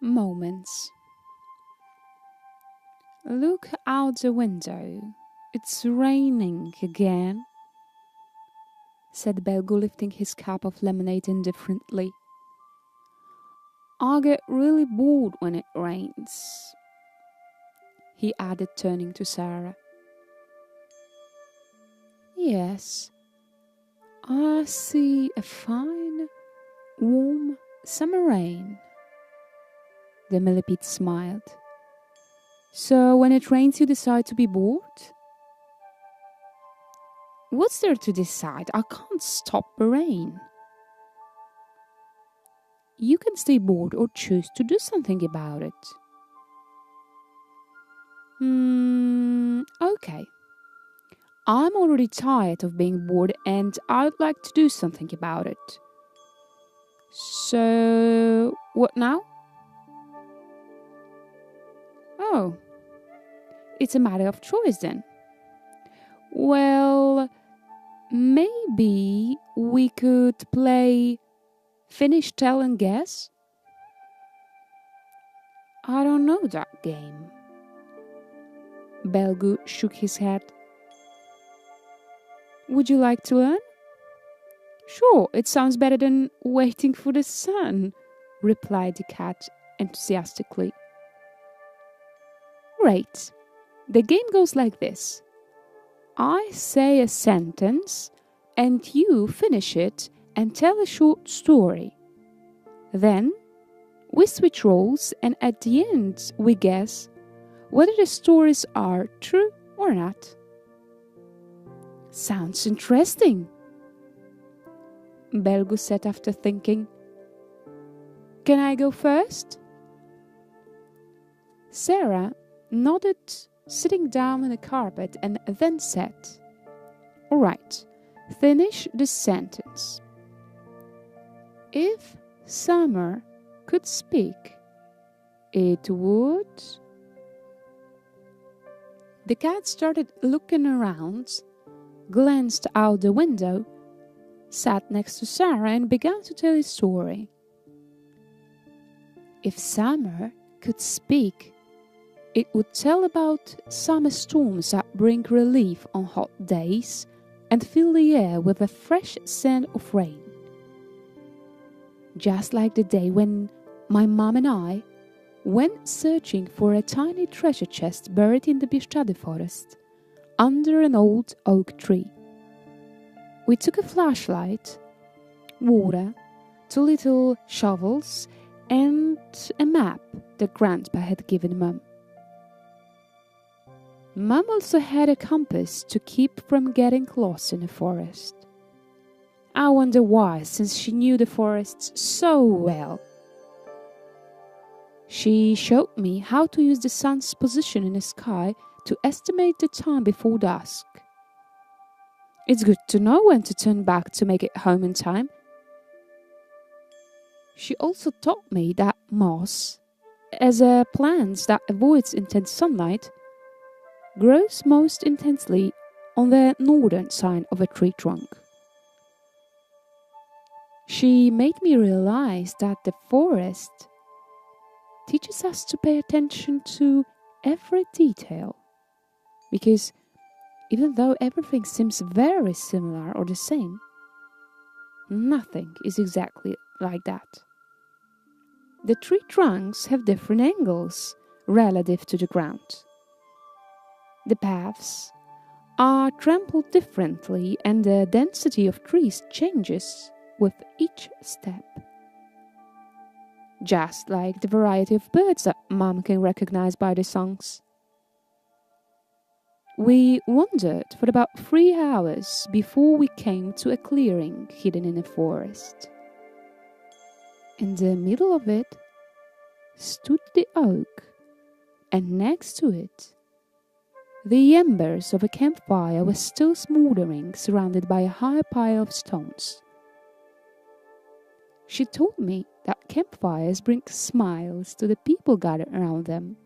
Moments. Look out the window. It's raining again, said Belgu, lifting his cup of lemonade indifferently. I get really bored when it rains, he added, turning to Sarah. Yes, I see a fine, warm summer rain. The millipede smiled. So when it rains you decide to be bored? What's there to decide? I can't stop the rain. You can stay bored or choose to do something about it. Okay. I'm already tired of being bored and I'd like to do something about it. So, what now? Oh, it's a matter of choice then. Well, maybe we could play Finish, Tell and Guess? I don't know that game. Belgu shook his head. Would you like to learn? Sure, it sounds better than waiting for the sun, replied the cat enthusiastically. Great. The game goes like this. I say a sentence and you finish it and tell a short story. Then we switch roles and at the end we guess whether the stories are true or not. Sounds interesting, Belgu said after thinking. Can I go first? Sarah nodded, sitting down on the carpet, and then said, All right, finish the sentence. If summer could speak, it would... The cat started looking around, glanced out the window, sat next to Sarah and began to tell his story. If summer could speak, it would tell about summer storms that bring relief on hot days and fill the air with a fresh scent of rain. Just like the day when my mom and I went searching for a tiny treasure chest buried in the Bieszczady forest, under an old oak tree. We took a flashlight, water, 2 little shovels, and a map that Grandpa had given Mum. Mum also had a compass to keep from getting lost in the forest. I wonder why, since she knew the forests so well. She showed me how to use the sun's position in the sky to estimate the time before dusk. It's good to know when to turn back to make it home in time. She also taught me that moss, as a plant that avoids intense sunlight, grows most intensely on the northern side of a tree trunk. She made me realize that the forest teaches us to pay attention to every detail, because even though everything seems very similar or the same, nothing is exactly like that. The tree trunks have different angles relative to the ground. The paths are trampled differently and the density of trees changes with each step. Just like the variety of birds that Mom can recognize by the songs. We wandered for about 3 hours before we came to a clearing hidden in a forest. In the middle of it stood the oak, and next to it, the embers of a campfire were still smoldering, surrounded by a high pile of stones. She told me that campfires bring smiles to the people gathered around them,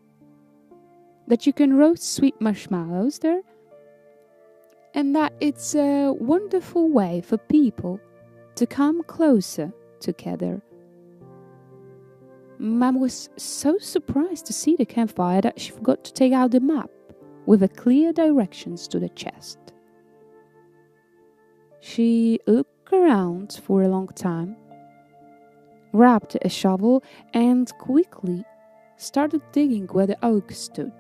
that you can roast sweet marshmallows there, and that it's a wonderful way for people to come closer together. Mum was so surprised to see the campfire that she forgot to take out the map with the clear directions to the chest. She looked around for a long time, grabbed a shovel and quickly started digging where the oak stood.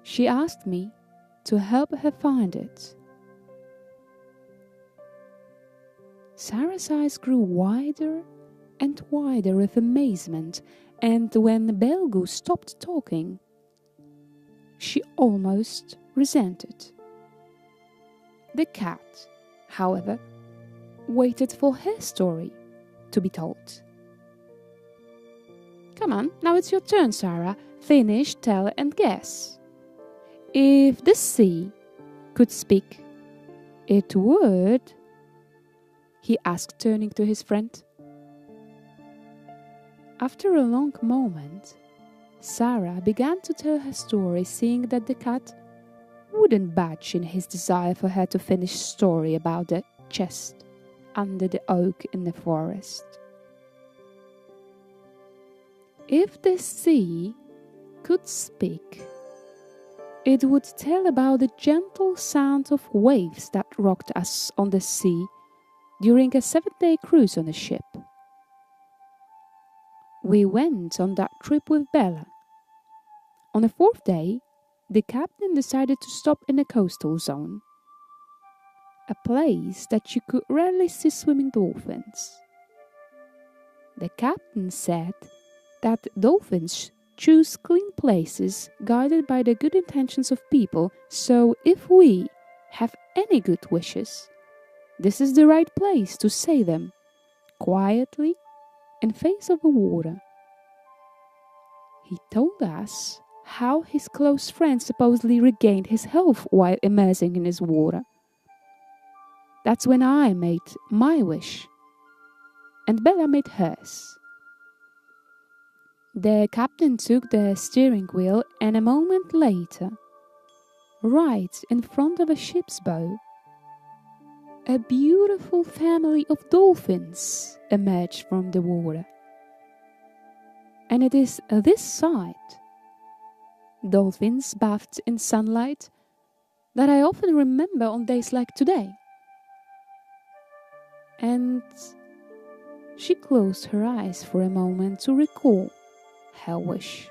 She asked me to help her find it. Sarah's eyes grew wider and wider with amazement, and when Belgu stopped talking, she almost resented. The cat, however, waited for her story to be told. Come on, now it's your turn, Sarah. Finish, tell, and guess. If the sea could speak, it would, he asked, turning to his friend. After a long moment, Sarah began to tell her story, seeing that the cat wouldn't budge in his desire for her to finish story about the chest under the oak in the forest. If the sea could speak, it would tell about the gentle sound of waves that rocked us on the sea during a 7-day cruise on a ship. We went on that trip with Bella. On the 4th day, the captain decided to stop in a coastal zone, a place that you could rarely see swimming dolphins. The captain said that dolphins choose clean places guided by the good intentions of people, so if we have any good wishes, this is the right place to say them, quietly, in face of the water. He told us how his close friend supposedly regained his health while immersing in his water. That's when I made my wish, and Bella made hers. The captain took the steering wheel, and a moment later, right in front of a ship's bow, a beautiful family of dolphins emerged from the water. And it is this sight, dolphins bathed in sunlight, that I often remember on days like today. And she closed her eyes for a moment to recall her wish.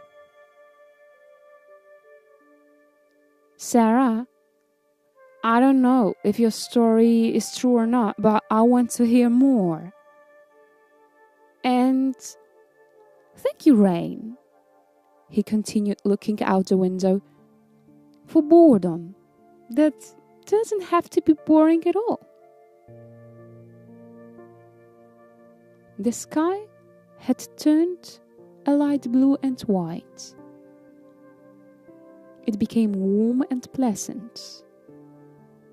Sarah, I don't know if your story is true or not, but I want to hear more. And thank you, Rain, he continued, looking out the window, for boredom that doesn't have to be boring at all. The sky had turned a light blue and white. It became warm and pleasant.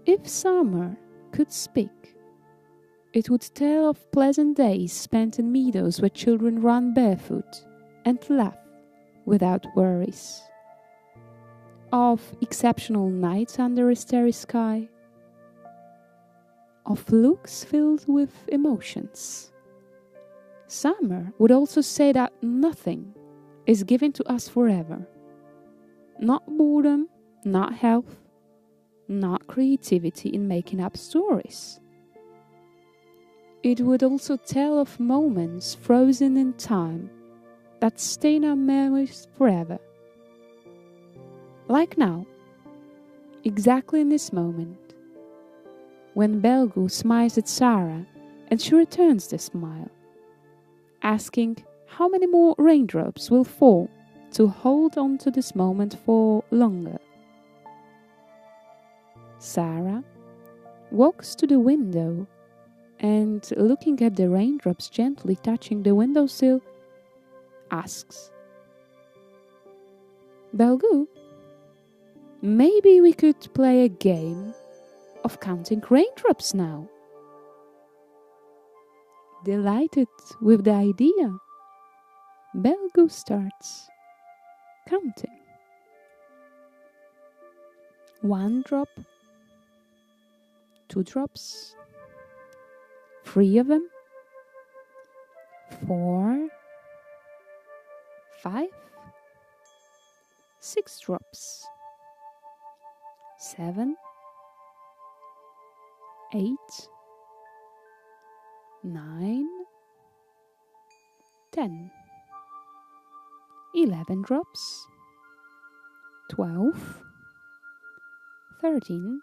If summer could speak, it would tell of pleasant days spent in meadows where children run barefoot and laugh without worries, of exceptional nights under a starry sky, of looks filled with emotions. Summer would also say that nothing is given to us forever. Not boredom, not health, not creativity in making up stories. It would also tell of moments frozen in time that stay in our memories forever. Like now, exactly in this moment, when Belgu smiles at Sarah and she returns the smile, asking how many more raindrops will fall to hold on to this moment for longer. Sarah walks to the window and, looking at the raindrops gently touching the windowsill, asks, Belgu, maybe we could play a game of counting raindrops now. Delighted with the idea, Belgu starts counting. 1 drop, 2 drops, 3 of them, 4, 5, 6 drops, 7, 8, 9, 10, 11 drops, 12, 13,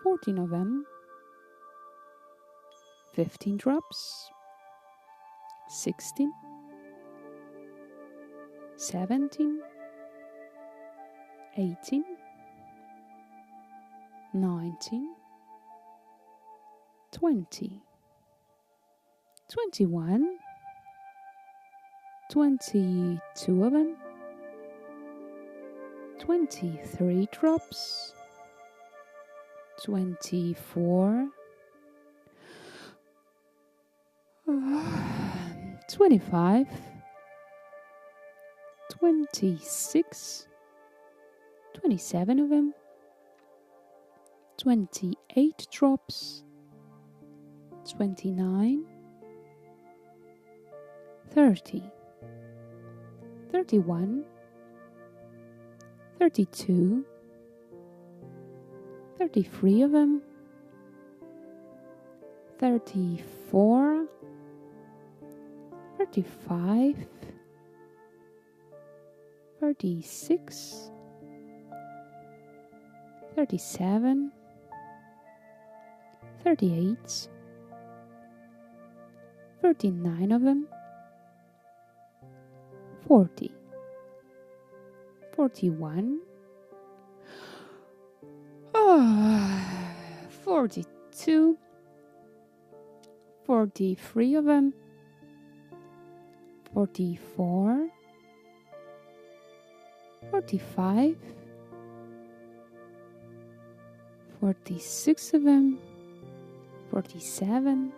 14 of them, 15 drops, 16, 17, 18, 19, 20, 21, 22 of them, 23 drops, 24, 25, 26, 27 of them, 28 drops, 29, 30, 31, 32, 33 of them, 34, 35, 36, 37, 38, 39 of them, 40, 41, 42, 43 of them, 44, 45, 46 of them, 47,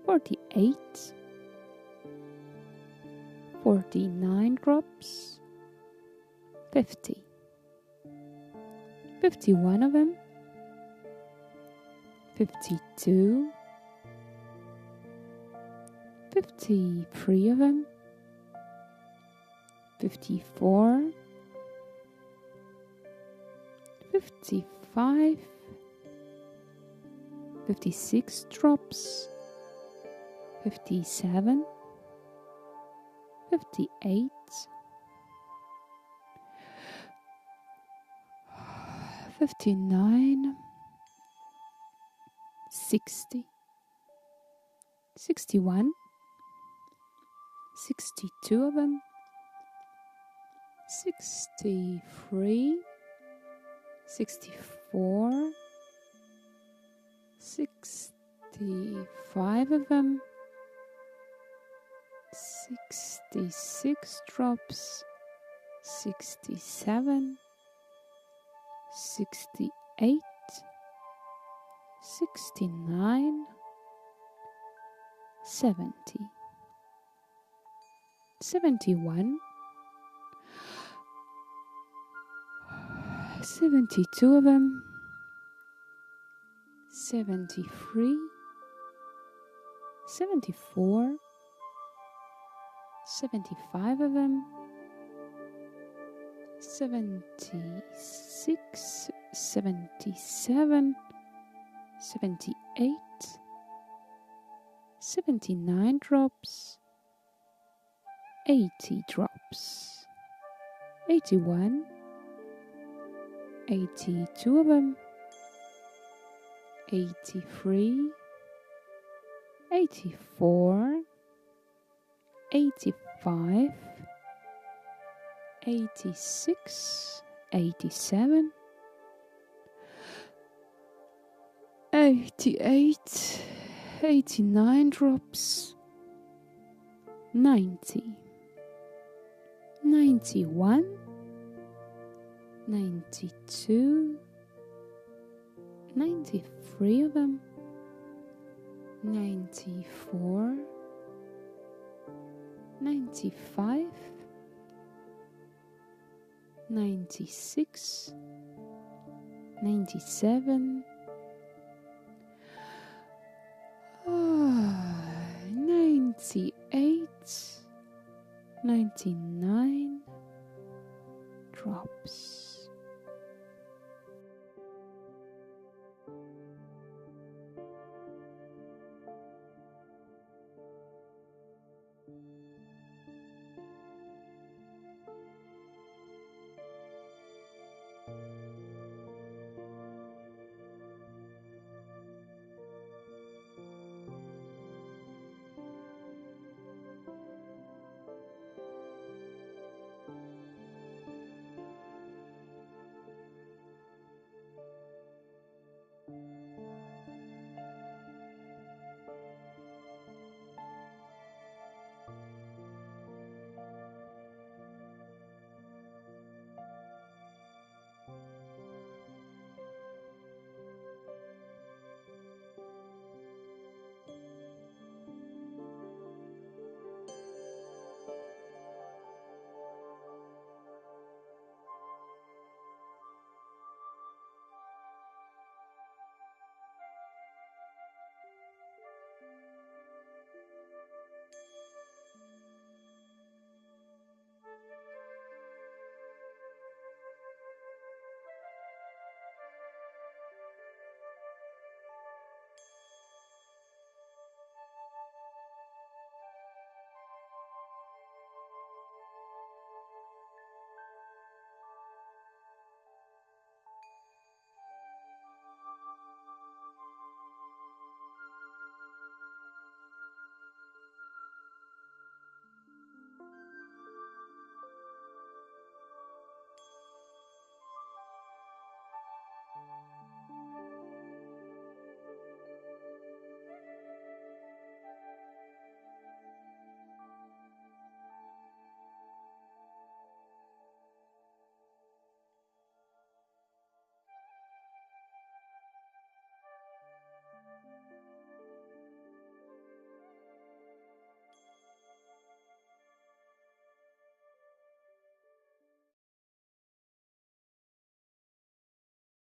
48, 49 drops, 50, 51 of them, 52, 53 of them, 54, 55, 56 drops, 57, 58, 59, 60, 61, 62 of them, 63, 64, 65 of them, 66 drops, 67, 68, 69, 70, 71, 72 of them, 73, 74, 75 of them, 76, 77, 78, 79 drops, 80 drops, 81, 82 of them, 83, 84, 85, 86, 87, 88, 89 drops, 90, 91, 92, 93 of them, 94, 95, 96, 97, 98, 99,